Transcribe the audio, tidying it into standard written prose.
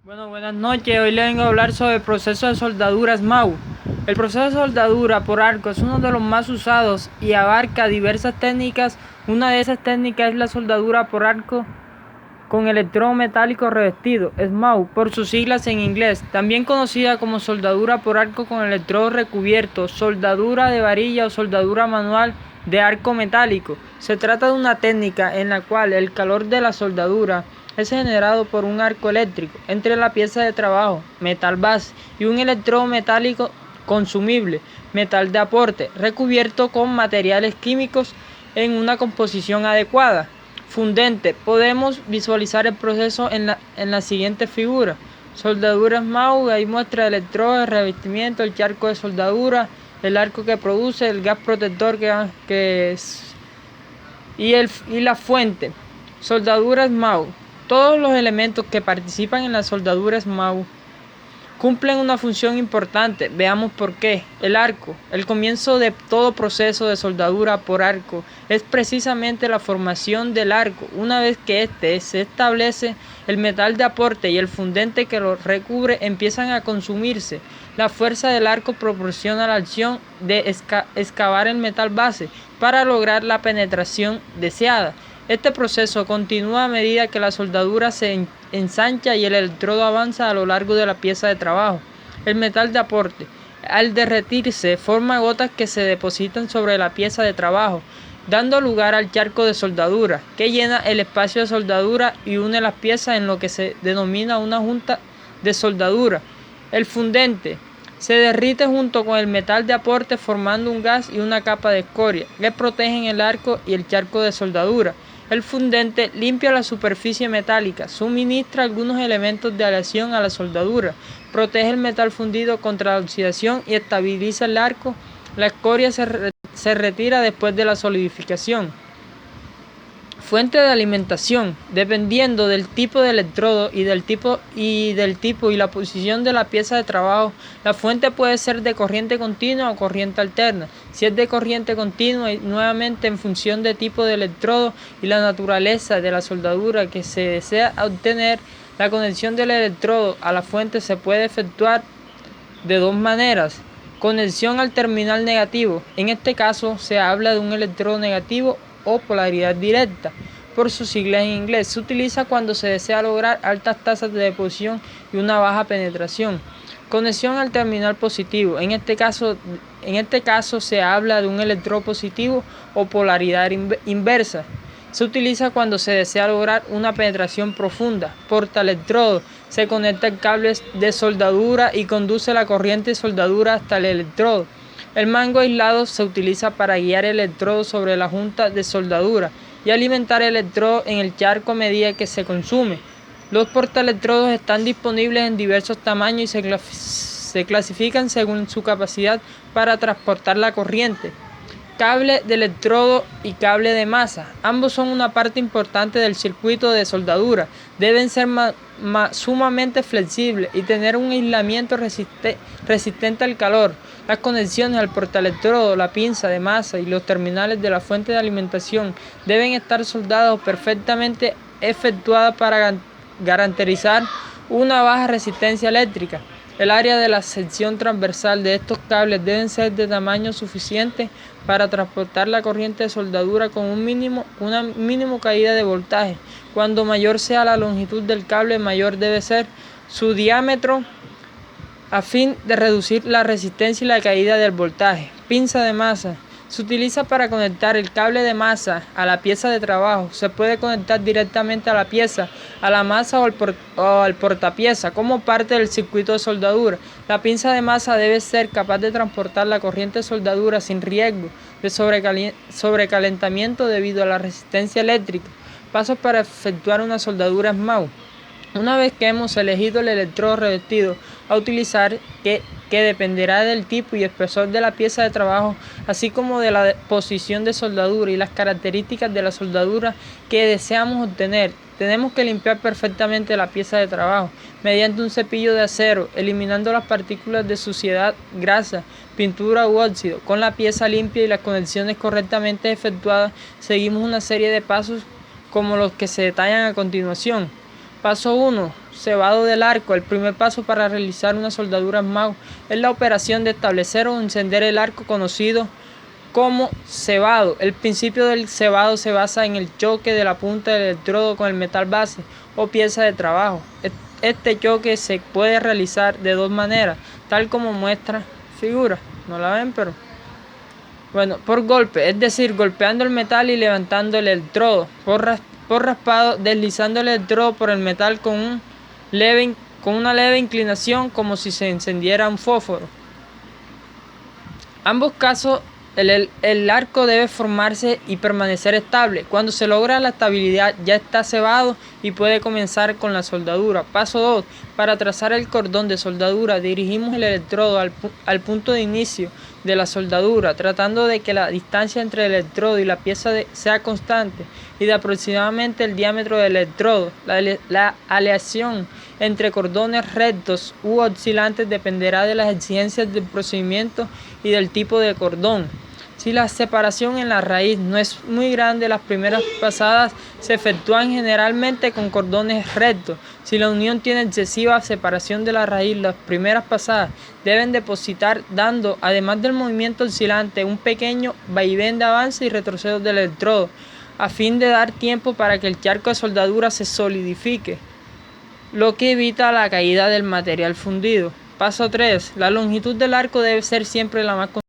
Bueno, buenas noches. Hoy le vengo a hablar sobre el proceso de soldadura SMAU. El proceso de soldadura por arco es uno de los más usados y abarca diversas técnicas. Una de esas técnicas es la soldadura por arco con electrodo metálico revestido, SMAU, por sus siglas en inglés, también conocida como soldadura por arco con electrodo recubierto, soldadura de varilla o soldadura manual de arco metálico. Se trata de una técnica en la cual el calor de la soldadura es generado por un arco eléctrico entre la pieza de trabajo, metal base, y un electrodo metálico consumible, metal de aporte, recubierto con materiales químicos en una composición adecuada. Fundente. Podemos visualizar el proceso en la siguiente figura. Soldadura SMAU, ahí muestra el electrodo, el revestimiento, el charco de soldadura, el arco que produce, el gas protector que es, y la fuente. Soldadura SMAU. Todos los elementos que participan en la soldadura SMAU cumplen una función importante. Veamos por qué. El arco. El comienzo de todo proceso de soldadura por arco es precisamente la formación del arco. Una vez que éste se establece, el metal de aporte y el fundente que lo recubre empiezan a consumirse. La fuerza del arco proporciona la acción de excavar el metal base para lograr la penetración deseada. Este proceso continúa a medida que la soldadura se ensancha y el electrodo avanza a lo largo de la pieza de trabajo. El metal de aporte, al derretirse, forma gotas que se depositan sobre la pieza de trabajo, dando lugar al charco de soldadura, que llena el espacio de soldadura y une las piezas en lo que se denomina una junta de soldadura. El fundente se derrite junto con el metal de aporte formando un gas y una capa de escoria que protegen el arco y el charco de soldadura. El fundente limpia la superficie metálica, suministra algunos elementos de aleación a la soldadura, protege el metal fundido contra la oxidación y estabiliza el arco. La escoria se retira después de la solidificación. Fuente de alimentación. Dependiendo del tipo de electrodo y del tipo y la posición de la pieza de trabajo, la fuente puede ser de corriente continua o corriente alterna. Si es de corriente continua, y nuevamente en función del tipo de electrodo y la naturaleza de la soldadura que se desea obtener, la conexión del electrodo a la fuente se puede efectuar de dos maneras. Conexión al terminal negativo. En este caso se habla de un electrodo negativo o polaridad directa, por sus siglas en inglés. Se utiliza cuando se desea lograr altas tasas de deposición y una baja penetración. Conexión al terminal positivo. En este caso se habla de un electrodo positivo o polaridad inversa. Se utiliza cuando se desea lograr una penetración profunda. Portaelectrodo. Se conecta el cable de soldadura y conduce la corriente de soldadura hasta el electrodo. El mango aislado se utiliza para guiar el electrodo sobre la junta de soldadura y alimentar el electrodo en el charco a medida que se consume. Los portaelectrodos están disponibles en diversos tamaños y se clasifican según su capacidad para transportar la corriente. Cable de electrodo y cable de masa. Ambos son una parte importante del circuito de soldadura. Deben ser sumamente flexibles y tener un aislamiento resistente al calor. Las conexiones al portaelectrodo, la pinza de masa y los terminales de la fuente de alimentación deben estar soldados perfectamente efectuadas para garantizar una baja resistencia eléctrica. El área de la sección transversal de estos cables deben ser de tamaño suficiente para transportar la corriente de soldadura con una mínimo caída de voltaje. Cuando mayor sea la longitud del cable, mayor debe ser su diámetro a fin de reducir la resistencia y la caída del voltaje. Pinza de masa. Se utiliza para conectar el cable de masa a la pieza de trabajo. Se puede conectar directamente a la pieza, a la masa o al portapieza como parte del circuito de soldadura. La pinza de masa debe ser capaz de transportar la corriente de soldadura sin riesgo de sobrecalentamiento debido a la resistencia eléctrica. Pasos para efectuar una soldadura SMAU. Una vez que hemos elegido el electrodo revestido a utilizar, que dependerá del tipo y espesor de la pieza de trabajo, así como de la posición de soldadura y las características de la soldadura que deseamos obtener, tenemos que limpiar perfectamente la pieza de trabajo mediante un cepillo de acero, eliminando las partículas de suciedad, grasa, pintura u óxido. Con la pieza limpia y las conexiones correctamente efectuadas, seguimos una serie de pasos como los que se detallan a continuación. Paso 1. Cebado del arco. El primer paso para realizar una soldadura SMAU es la operación de establecer o encender el arco, conocido como cebado. El principio del cebado se basa en el choque de la punta del electrodo con el metal base o pieza de trabajo. Este choque se puede realizar de dos maneras, tal como muestra figura. No la ven, pero bueno, por golpe, es decir, golpeando el metal y levantando el electrodo. Por raspado, deslizando el electrodo por el metal con una leve inclinación, como si se encendiera un fósforo. Ambos casos, el arco debe formarse y permanecer estable. Cuando se logra la estabilidad, ya está cebado y puede comenzar con la soldadura. Paso 2. Para trazar el cordón de soldadura, dirigimos el electrodo al punto de inicio de la soldadura, tratando de que la distancia entre el electrodo y la pieza sea constante y de aproximadamente el diámetro del electrodo. La aleación entre cordones rectos u oscilantes dependerá de las exigencias del procedimiento y del tipo de cordón. Si la separación en la raíz no es muy grande, las primeras pasadas se efectúan generalmente con cordones rectos. Si la unión tiene excesiva separación de la raíz, las primeras pasadas deben depositar, dando, además del movimiento oscilante, un pequeño vaivén de avance y retroceso del electrodo, a fin de dar tiempo para que el charco de soldadura se solidifique, lo que evita la caída del material fundido. Paso 3. La longitud del arco debe ser siempre la más